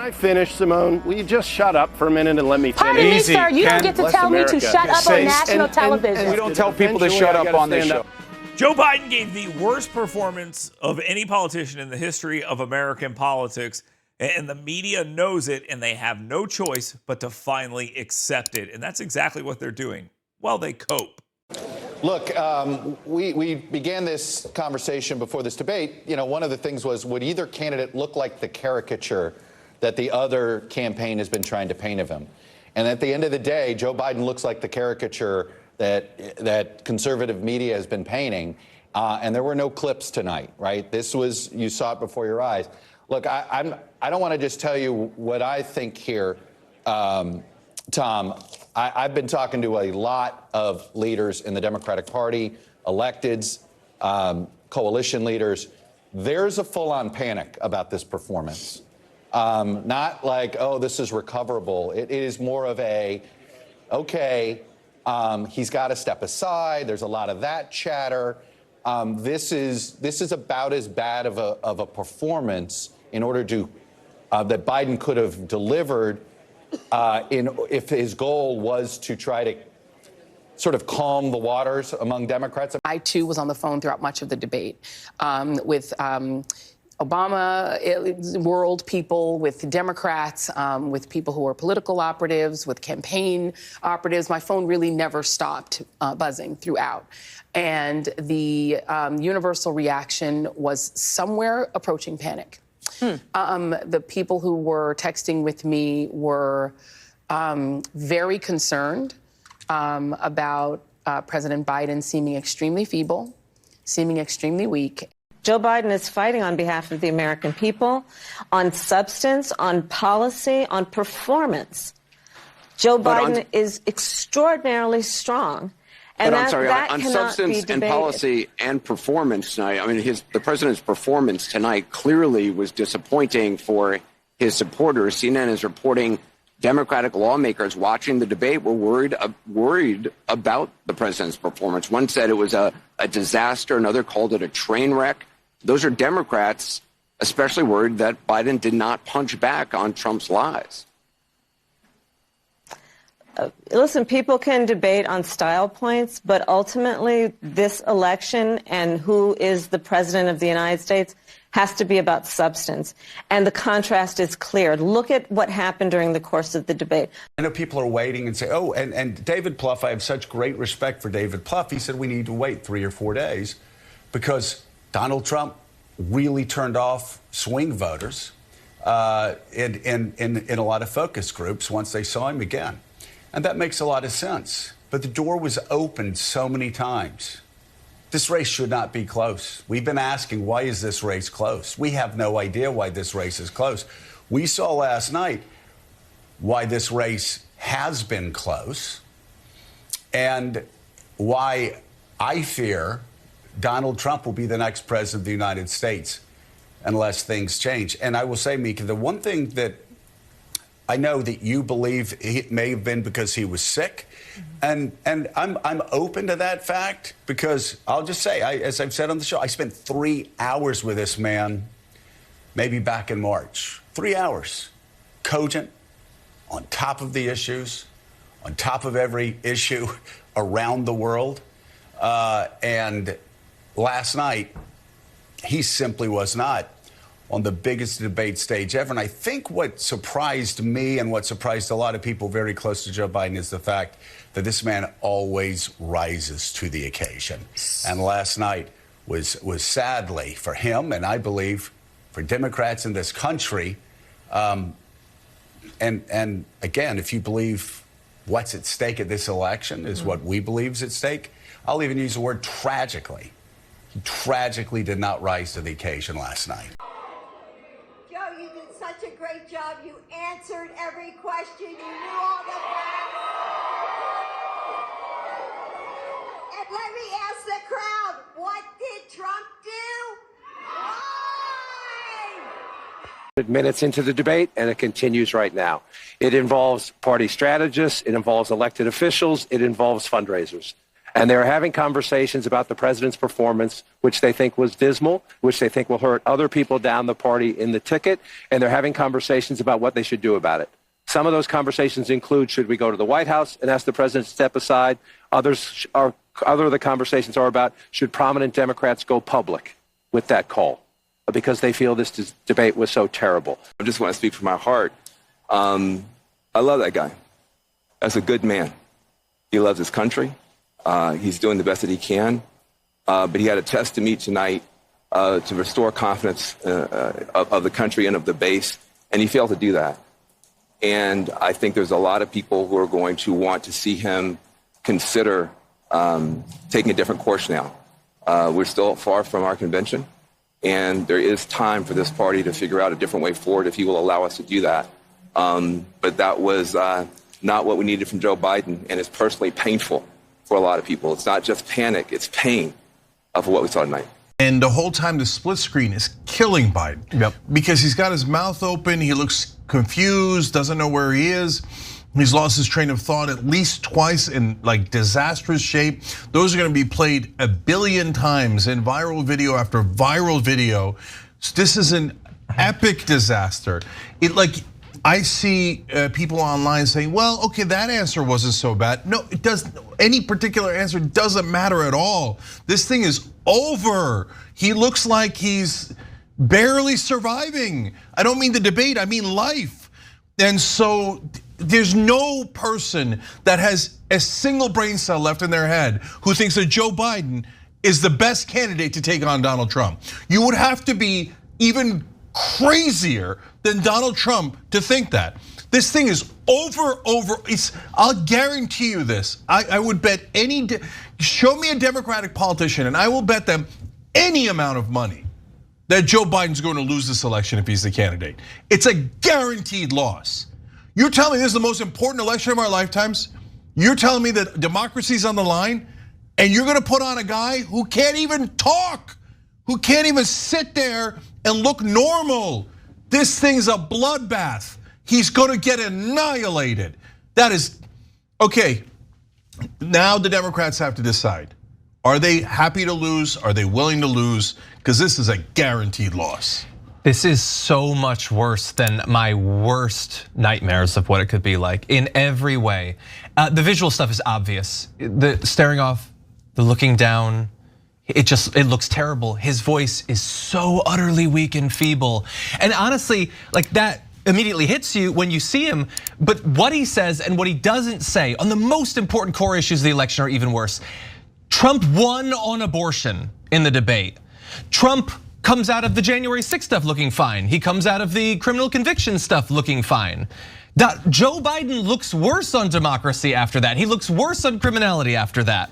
I finish, Simone? Will you just shut up for a minute and let me finish? Pardon me, sir. You don't get to tell me to shut up on national television. We don't tell people to shut up on this show. Joe Biden gave the worst performance of any politician in the history of American politics, and the media knows it, and they have no choice but to finally accept it. And that's exactly what they're doing while they cope. Look, we began this conversation before this debate. You know, one of the things was, would either candidate look like the caricature that the other campaign has been trying to paint of him? And at the end of the day, Joe Biden looks like the caricature that conservative media has been painting. And there were no clips tonight, right? This was, you saw it before your eyes. Look, I don't want to just tell you what I think here, Tom. I've been talking to a lot of leaders in the Democratic Party, electeds, coalition leaders. There's a full-on panic about this performance. Not like, oh, this is recoverable. It is more of a, okay, he's got to step aside. There's a lot of that chatter. This is about as bad of a performance in order to that Biden could have delivered if his goal was to try to sort of calm the waters among Democrats. I, too, was on the phone throughout much of the debate with Obama world people, with Democrats, with people who are political operatives, with campaign operatives. My phone really never stopped buzzing throughout. And the universal reaction was somewhere approaching panic. The people who were texting with me were very concerned about President Biden seeming extremely feeble, seeming extremely weak. Joe Biden is fighting on behalf of the American people, on substance, on policy, on performance. Joe Biden is extraordinarily strong. And but I'm sorry, that on cannot substance be and debated. policy and performance tonight, I mean, the president's performance tonight clearly was disappointing for his supporters. CNN is reporting Democratic lawmakers watching the debate were worried about the president's performance. One said it was a disaster. Another called it a train wreck. Those are Democrats especially worried that Biden did not punch back on Trump's lies. Listen, people can debate on style points, but ultimately this election and who is the president of the United States has to be about substance. And the contrast is clear. Look at what happened during the course of the debate. I know people are waiting and say, oh, and David Plouffe, I have such great respect for David Plouffe. He said we need to wait 3 or 4 days because Donald Trump really turned off swing voters in a lot of focus groups once they saw him again. And that makes a lot of sense. But the door was opened so many times. This race should not be close. We've been asking, why is this race close? We have no idea why this race is close. We saw last night why this race has been close and why I fear Donald Trump will be the next president of the United States unless things change. And I will say, Mika, the one thing that I know that you believe it may have been because he was sick, and I'm open to that fact because I'll just say, as I've said on the show, I spent 3 hours with this man, maybe back in March. 3 hours, cogent, on top of the issues, on top of every issue around the world, and last night he simply was not on the biggest debate stage ever. And I think what surprised me and what surprised a lot of people very close to Joe Biden is the fact that this man always rises to the occasion. And last night was sadly for him, and I believe for Democrats in this country. And again, if you believe what's at stake at this election is what we believe is at stake, I'll even use the word tragically. He tragically did not rise to the occasion last night. You did such a great job. You answered every question. You knew all the facts. And let me ask the crowd, what did Trump do? Why? Minutes into the debate, and it continues right now. It involves party strategists. It involves elected officials. It involves fundraisers. And they're having conversations about the president's performance, which they think was dismal, which they think will hurt other people down the party in the ticket. And they're having conversations about what they should do about it. Some of those conversations include, should we go to the White House and ask the president to step aside? Other of the conversations are about, should prominent Democrats go public with that call? Because they feel this debate was so terrible. I just want to speak from my heart. I love that guy. That's a good man. He loves his country. He's doing the best that he can. But he had a test to meet tonight to restore confidence of the country and of the base, and he failed to do that. And I think there's a lot of people who are going to want to see him consider taking a different course now. We're still far from our convention, and there is time for this party to figure out a different way forward if he will allow us to do that. But that was not what we needed from Joe Biden, and it's personally painful for a lot of people. It's not just panic, it's pain of what we saw tonight. And the whole time the split screen is killing Biden. Because he's got his mouth open, he looks confused, doesn't know where he is. He's lost his train of thought at least twice in like disastrous shape. Those are gonna be played 1 billion times in viral video after viral video. This is an epic disaster. I see people online saying, well, okay, that answer wasn't so bad. No, it doesn't. Any particular answer doesn't matter at all. This thing is over. He looks like he's barely surviving. I don't mean the debate, I mean life. And so there's no person that has a single brain cell left in their head who thinks that Joe Biden is the best candidate to take on Donald Trump. You would have to be even crazier than Donald Trump to think that. This thing is over. I'll guarantee you this. I would bet show me a Democratic politician and I will bet them any amount of money that Joe Biden's going to lose this election if he's the candidate. It's a guaranteed loss. You're telling me this is the most important election of our lifetimes? You're telling me that democracy's on the line and you're gonna put on a guy who can't even talk, who can't even sit there and look normal. This thing's a bloodbath. He's gonna get annihilated. That is, okay, now the Democrats have to decide. Are they happy to lose? Are they willing to lose? Because this is a guaranteed loss. This is so much worse than my worst nightmares of what it could be like in every way. The visual stuff is obvious. The staring off, the looking down, it looks terrible. His voice is so utterly weak and feeble. And honestly, like that immediately hits you when you see him, but what he says and what he doesn't say on the most important core issues of the election are even worse. Trump won on abortion in the debate. Trump comes out of the January 6th stuff looking fine. He comes out of the criminal conviction stuff looking fine. Joe Biden looks worse on democracy after that. He looks worse on criminality after that.